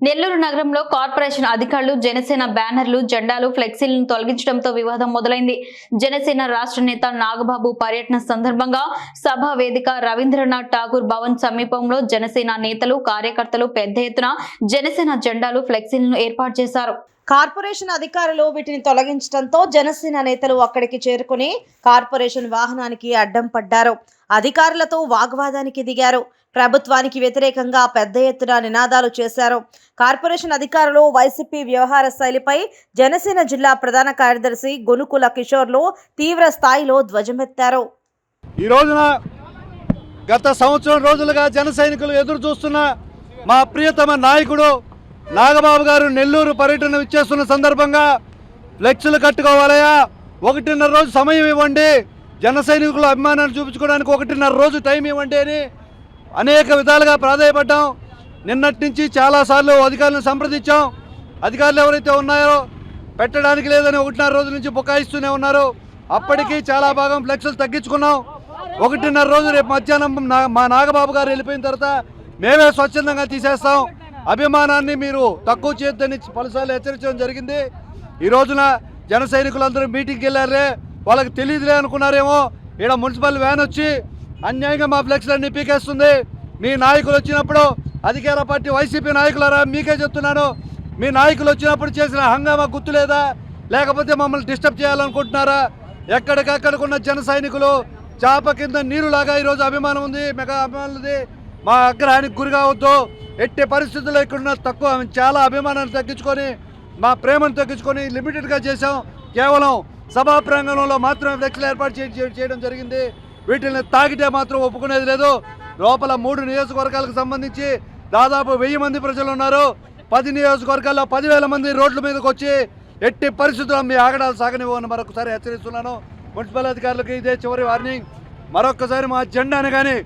నెల్లూరు నగరంలో కార్పొరేషన్ అధికారులు జనసేన బ్యానర్లు, జెండాలు, ఫ్లెక్సీలను తొలగించడంతో వివాదం మొదలైంది. జనసేన రాష్ట్ర నేత నాగబాబు పర్యటన సందర్భంగా సభా వేదిక రవీంద్రనాథ్ ఠాగూర్ భవన్ సమీపంలో జనసేన నేతలు, కార్యకర్తలు పెద్ద ఎత్తున జనసేన జెండాలు, ఫ్లెక్సీలను ఏర్పాటు చేశారు. కార్పొరేషన్ అధికారులు వీటిని తొలగించడంతో జనసేన నేతలు అక్కడికి చేరుకుని కార్పొరేషన్ వాహనానికి అడ్డం పడ్డారు. అధికారులతో వాగ్వాదానికి దిగారు. ప్రభుత్వానికి వ్యతిరేకంగా పెద్ద ఎత్తున నినాదాలు చేశారు. కార్పొరేషన్ అధికారులు వైసీపీ వ్యవహార శైలిపై జనసేన జిల్లా ప్రధాన కార్యదర్శి గొనుకుల కిషోర్లు తీవ్ర స్థాయిలో ధ్వజమెత్తారు. ఈ రోజున గత సంవత్సరం రోజులుగా జన సైనికులు ఎదురు చూస్తున్న మా ప్రియతమ నాయకుడు నాగబాబు గారు నెల్లూరు పర్యటన ఇచ్చేస్తున్న సందర్భంగా ఫ్లెక్స్లు కట్టుకోవాలయా, 1.5 రోజు సమయం ఇవ్వండి, జన సైనికుల అభిమానాన్ని చూపించుకోవడానికి 1.5 రోజు టైం ఇవ్వండి అని అనేక విధాలుగా ప్రాధాయపడ్డాం. నిన్నటి నుంచి చాలాసార్లు అధికారులను సంప్రదించాం. అధికారులు ఎవరైతే ఉన్నారో పెట్టడానికి లేదని 1.5 రోజుల నుంచి బుకాయిస్తూనే ఉన్నారు. అప్పటికీ చాలా భాగం ఫ్లెక్స్లు తగ్గించుకున్నాం. 1.5 రోజు రేపు మధ్యాహ్నం మా నాగబాబు గారు వెళ్ళిపోయిన తర్వాత మేమే స్వచ్ఛందంగా తీసేస్తాం. అభిమానాన్ని మీరు తక్కువ చేయొద్దని పలుసార్లు హెచ్చరించడం జరిగింది. ఈ రోజున జన సైనికులందరూ మీటింగ్కి వెళ్ళారే, వాళ్ళకి తెలియదులే అనుకున్నారేమో. ఇక్కడ మున్సిపల్ వ్యాన్ వచ్చి అన్యాయంగా మా ఫ్లెక్స్లన్నీ పీకేస్తుంది. మీ నాయకులు వచ్చినప్పుడు, అధికార పార్టీ వైసీపీ నాయకులారా మీకే చెప్తున్నాను, మీ నాయకులు వచ్చినప్పుడు చేసిన హంగామా గుర్తులేదా, లేకపోతే మమ్మల్ని డిస్టర్బ్ చేయాలనుకుంటున్నారా? ఎక్కడికక్కడికున్న జన సైనికులు చాప కింద నీరులాగా ఈరోజు అభిమానం ఉంది, మెగా అభిమానులది. మా ఆగ్రహానికి గురి కావద్దు. ఎట్టి పరిస్థితుల్లో ఇక్కడున్న తక్కువ చాలా అభిమానాన్ని తగ్గించుకొని, మా ప్రేమను తగ్గించుకొని లిమిటెడ్గా చేసాం. కేవలం సభా ప్రాంగణంలో మాత్రమే ఫ్లెక్స్లు ఏర్పాటు చేయడం జరిగింది. వీటిని తాగితే మాత్రం ఒప్పుకునేది లేదు. లోపల 3 నియోజకవర్గాలకు సంబంధించి దాదాపు 1000 మంది ప్రజలు ఉన్నారు. 10 నియోజకవర్గాల్లో 10,000 మంది రోడ్ల మీదకి వచ్చి ఎట్టి పరిస్థితుల్లో మీ ఆగడాలు సాగనివ్వని మరొకసారి హెచ్చరిస్తున్నాను. మున్సిపల్ అధికారులకు ఇదే చివరి వార్నింగ్. మరొకసారి మా జెండాని కానీ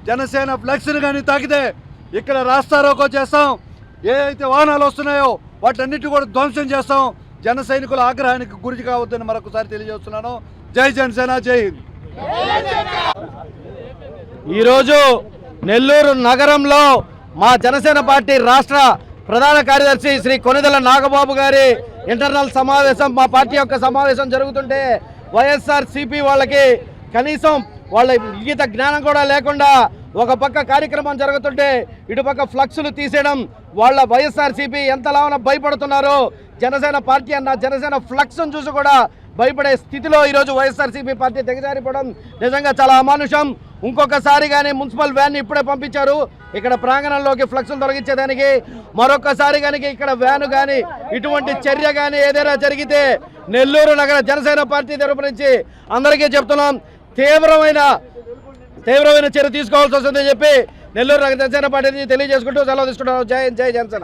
జనసేన ఫ్లెక్స్ని కానీ తాకితే ఇక్కడ రాస్తారోకో చేస్తాం. ఏదైతే వాహనాలు వస్తున్నాయో వాటన్నిటి కూడా ధ్వంసం చేస్తాం. జన సైనికుల ఆగ్రహానికి గురి కావద్దని మరొకసారి తెలియజేస్తున్నాను. జై జనసేన, జై హింద్. ఈరోజు నెల్లూరు నగరంలో మా జనసేన పార్టీ రాష్ట్ర ప్రధాన కార్యదర్శి శ్రీ కొనిదెల నాగబాబు గారి ఇంటర్నల్ సమావేశం, మా పార్టీ యొక్క సమావేశం జరుగుతుంటే వైఎస్ఆర్సీపీ వాళ్ళకి కనీసం వాళ్ళ ఇంగిత జ్ఞానం కూడా లేకుండా ఒక పక్క కార్యక్రమం జరుగుతుంటే ఇటుపక్క ఫ్లక్స్లు తీసేయడం, వాళ్ళ వైఎస్ఆర్సీపీ ఎంతలాగా భయపడుతున్నారో, జనసేన పార్టీ అన్న జనసేన ఫ్లక్స్ను చూసి కూడా భయపడే స్థితిలో ఈరోజు వైఎస్ఆర్సీపీ పార్టీ తెగజారిపోవడం నిజంగా చాలా అమానుషం. ఇంకొకసారి కానీ మున్సిపల్ వ్యాన్ ఇప్పుడే పంపించారు ఇక్కడ ప్రాంగణంలోకి ఫ్లక్స్లు తొలగించేదానికి. మరొకసారి కనుక ఇక్కడ వ్యాను కానీ ఇటువంటి చర్య కానీ ఏదైనా జరిగితే నెల్లూరు నగర జనసేన పార్టీ తరపు నుంచి అందరికీ చెప్తున్నాం, తీవ్రమైన చర్య తీసుకోవాల్సి వస్తుందని చెప్పి నెల్లూరు నగర జనసేన పార్టీ తెలియజేసుకుంటూ సెలవు తీసుకుంటున్నాం. జై జనసేన.